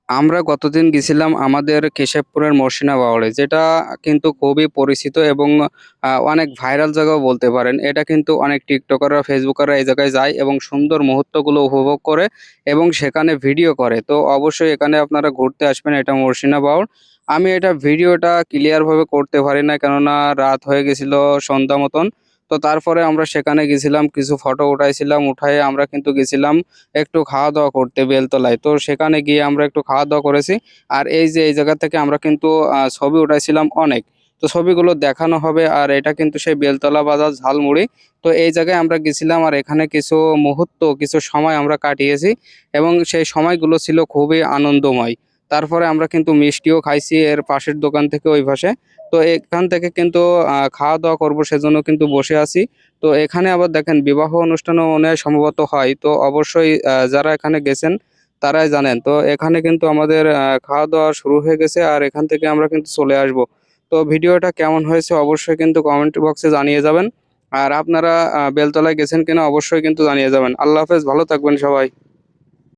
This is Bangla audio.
আমরা গতদিন গেছিলাম আমাদের কেশবপুরের মর্শিনা বাওয়াড়ে, যেটা কিন্তু খুবই পরিচিত এবং অনেক ভাইরাল জায়গাও বলতে পারেন। এটা কিন্তু অনেক টিকটকাররা ফেসবুকাররা এই জায়গায় যায় এবং সুন্দর মুহূর্তগুলো উপভোগ করে এবং সেখানে ভিডিও করে। তো অবশ্যই এখানে আপনারা ঘুরতে আসবেন, এটা মর্শিনা বাওয়াড়। আমি এটা ভিডিওটা ক্লিয়ার ভাবে করতে পারি না, কেননা রাত হয়ে গেছিল, সন্ধ্যা মতন। তো তারপরে আমরা সেখানে গেছিলাম, কিছু ফটো উঠাইছিলাম, উঠায়ে আমরা কিন্তু গেছিলাম একটু খাওয়া দাওয়া করতে বেলতলায়। তো সেখানে গিয়ে আমরা একটু খাওয়া দাওয়া করেছি। আর এই যে এই জায়গা থেকে আমরা কিন্তু ছবি উঠাইছিলাম অনেক। তো ছবিগুলো দেখানো হবে। আর এটা কিন্তু সেই বেলতলা বাজার ঝালমুড়ি। তো এই জায়গায় আমরা গেছিলাম আর এখানে কিছু মুহূর্ত, কিছু সময় আমরা কাটিয়েছি এবং সেই সময়গুলো ছিল খুবই আনন্দময়। তারপরে আমরা কিন্তু মিষ্টিও খাইছি এর পাশের দোকান থেকে, ওই পাশে। তো এখান থেকে কিন্তু খাওয়া দাওয়া করবো সেজন্য কিন্তু বসে আছি। তো এখানে আবার দেখেন বিবাহ অনুষ্ঠানও মনে হয় সম্ভবত হয়। তো অবশ্যই যারা এখানে গেছেন তারাই জানেন। তো এখানে কিন্তু আমাদের খাওয়া দাওয়া শুরু হয়ে গেছে আর এখান থেকে আমরা কিন্তু চলে আসব। তো ভিডিওটা কেমন হয়েছে অবশ্যই কিন্তু কমেন্ট বক্সে জানিয়ে যাবেন। আর আপনারা বেলতলায় গেছেন কিনা অবশ্যই কিন্তু জানিয়ে যাবেন। আল্লাহ হাফেজ, ভালো থাকবেন সবাই।